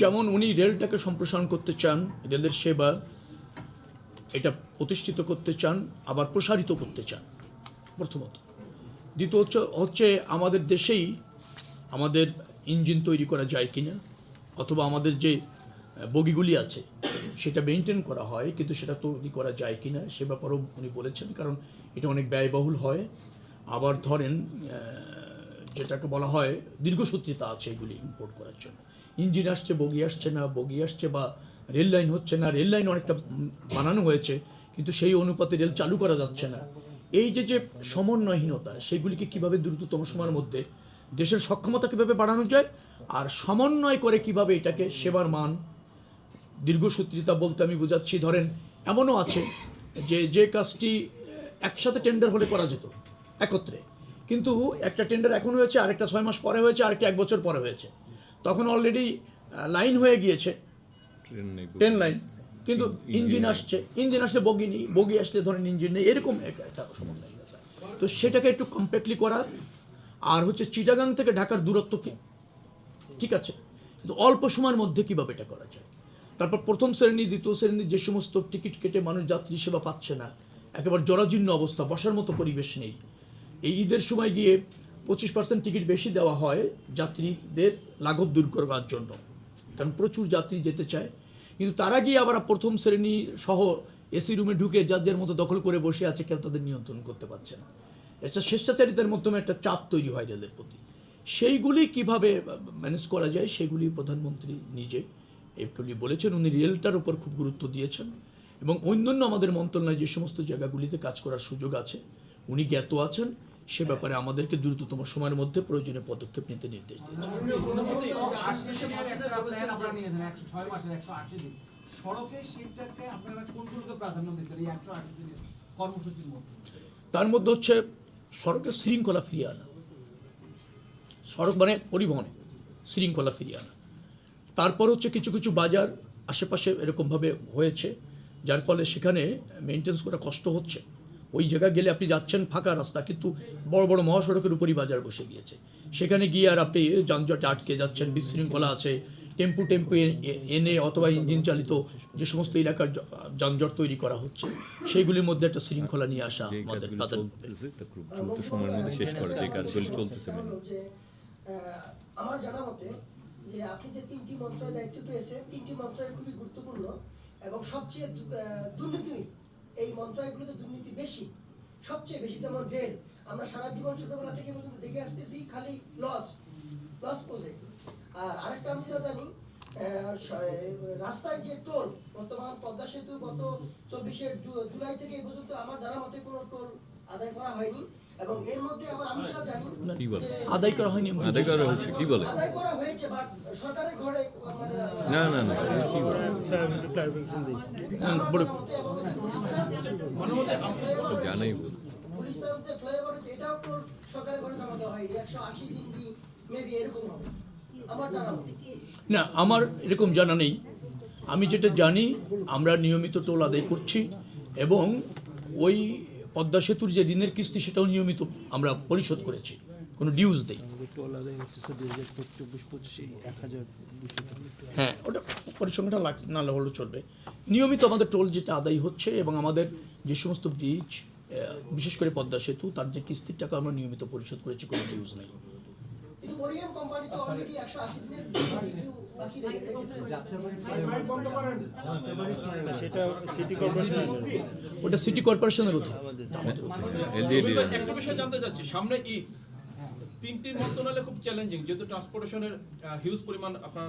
যেমন উনি রেলটাকে সম্প্রসারণ করতে চান, রেলের সেবা এটা প্রতিষ্ঠিত করতে চান, আবার প্রসারিত করতে চান প্রথমত। দ্বিতীয় হচ্ছে আমাদের দেশেই আমাদের ইঞ্জিন তৈরি করা যায় কিনা, অথবা আমাদের যে বগিগুলি আছে সেটা মেনটেন করা হয় কিন্তু সেটা তৈরি করা যায় কিনা সে ব্যাপারেও উনি বলেছেন, কারণ এটা অনেক ব্যয়বহুল হয়। আবার ধরেন যেটাকে বলা হয় দীর্ঘসূত্রিতা আছে এগুলি ইম্পোর্ট করার জন্য। ইঞ্জিন আসছে, বগি আসছে না, বগি আসছে বা রেল লাইন হচ্ছে না, রেল লাইন অনেকটা বানানো হয়েছে কিন্তু সেই অনুপাতে রেল চালু করা যাচ্ছে না। এই যে সমন্বয়হীনতা, সেগুলিকে কিভাবে দ্রুততম সময়ের মধ্যে দেশের সক্ষমতা কীভাবে বাড়ানো যায়, আর সমন্বয় করে কিভাবে এটাকে সেবার মান, দীর্ঘসূত্রিতা বলতে আমি বোঝাচ্ছি ধরেন এমনও আছে যে কাজটি একসাথে টেন্ডার হলে করা যেত একত্রে, কিন্তু একটা টেন্ডার এখন হয়েছে, আরেকটা 6 মাস পরে হয়েছে, আরেকটা 1 বছর পরে হয়েছে, তখন অলরেডি লাইন হয়ে গিয়েছে, ট্রেন লাইন, কিন্তু ইঞ্জিন আসলে বগি নেই, বগি আসলে ধরেন ইঞ্জিন নেই, এরকম একটা সমন্বয়। তো সেটাকে একটু কমপ্লিটলি করা। আর হচ্ছে চিটাগাং থেকে ঢাকার দূরত্ব কি ঠিক আছে, কিন্তু অল্প সময়ের মধ্যে কীভাবে এটা করা যায়। তারপর প্রথম শ্রেণী, দ্বিতীয় শ্রেণীর যে সমস্ত টিকিট কেটে মানুষ যাত্রী সেবা পাচ্ছে না, একেবারে জরাজীর্ণ অবস্থা, বসার মতো পরিবেশ নেই। এই ঈদের সময় গিয়ে 25% টিকিট বেশি দেওয়া হয় যাত্রীদের লাঘব দূর করবার জন্য, কারণ প্রচুর যাত্রী যেতে চায়, কিন্তু তারা গিয়ে আবার প্রথম শ্রেণী সহ এসি রুমে ঢুকে যার মতো দখল করে বসে আছে, কেউ তাদের নিয়ন্ত্রণ করতে পারছে না। এটা স্বেচ্ছাচারিতার মাধ্যমে একটা চাপ তৈরি হয় রেলের প্রতি। সেইগুলি কিভাবে ম্যানেজ করা যায় সেগুলি প্রধানমন্ত্রী নিজে এগুলি বলেছেন। উনি রেলটার উপর খুব গুরুত্ব দিয়েছেন এবং অন্যান্য আমাদের মন্ত্রণালয়ে যে সমস্ত জায়গাগুলিতে কাজ করার সুযোগ আছে উনি জ্ঞাত আছেন, সে ব্যাপারে আমাদেরকে দ্রুততম সময়ের মধ্যে প্রয়োজনীয় পদক্ষেপ নিতে নির্দেশ দিয়েছেন। তার মধ্যে হচ্ছে সড়কের শৃঙ্খলা ফিরিয়ে আনা, সড়ক মানে পরিবহনে শৃঙ্খলা ফিরিয়ে আনা। তারপর হচ্ছে কিছু কিছু বাজার আশেপাশে এরকমভাবে হয়েছে যার ফলে সেখানে মেনটেন্স করা কষ্ট হচ্ছে। ওই জায়গায় গেলে আপনি যাচ্ছেন ফাঁকা রাস্তা, কিন্তু বড় বড় মহাসড়কের উপরই বাজার বসে গিয়েছে, সেখানে গিয়ে আর আপনি যানজটে আটকে যাচ্ছেন, বিশৃঙ্খলা আছে। টেম্পু এনে অথবা ইঞ্জিন চালিত যে সমস্ত এলাকার যানজট তৈরি করা হচ্ছে সেইগুলির মধ্যে একটা শৃঙ্খলা নিয়ে আসা আমাদের সময়ের মধ্যে শেষ করা যে কাজগুলি চলতেছে। আমার জানা মতে যে আপনি যে 3টি মন্ত্রণালয়ের দায়িত্ব পেয়েছেন, 3টি মন্ত্রণালয় খুবই গুরুত্বপূর্ণ এবং সবচেয়ে দুর্নীতি এই মন্ত্রণালয়গুলোতে দুর্নীতি বেশি, সবচেয়ে বেশি। যেমন রেল, আমরা সারা জীবন ছোটবেলা থেকে পর্যন্ত দেখে আসতেছি খালি লস প্রজেক্ট। আর আরেকটা আমি যেটা জানি, রাস্তায় যে টোল, বর্তমান পদ্মা সেতু গত 24 জুলাই থেকে এই পর্যন্ত আমার জানা মতে কোনো টোল আদায় করা হয়নি। এবং এর মধ্যে আবার আমি যেটা জানি আদায় করা হয়নি, আদায় করা হয়েছে, কি বলে আদায় করা হয়েছে বাট সরকারের ঘরে না না না কি বলে জানাই বল পুলিশ যে ফ্লাইওভার আছে এটাও টোল সরকারের ঘরে জমা দেওয়া হয়নি, 180 দিন কি মেবি এরকম হবে আমার জানা মতে। না, আমার এরকম জানা নেই। আমি যেটা জানি আমরা নিয়মিত টোল আদায় করছি এবং ওই পদ্মা সেতুর যে ঋণের কিস্তি সেটাও নিয়মিত আমরা পরিশোধ করেছি, কোনো ডিউজ দেই। হ্যাঁ, ওটা পরিসংখ্যানটা না হলেও চলবে। নিয়মিত আমাদের টোল যেটা আদায় হচ্ছে এবং আমাদের যে সমস্ত ব্রিজ, বিশেষ করে পদ্মা সেতু, তার যে কিস্তির টাকা আমরা নিয়মিত পরিশোধ করেছি, কোনো ডিউজ নেই। কোরিয়ান কোম্পানি তো অলরেডি 180 দিনের বাকি রেখেছে। ওটা সিটি কর্পোরেশনের অধীন। একটা বিষয় জানতে চাচ্ছি, সামনে ঈদ, 3টি মন্ত্রণালয় খুব চ্যালেঞ্জিং, যেহেতু ট্রান্সপোর্টেশনের হিউজ পরিমাণ আপনার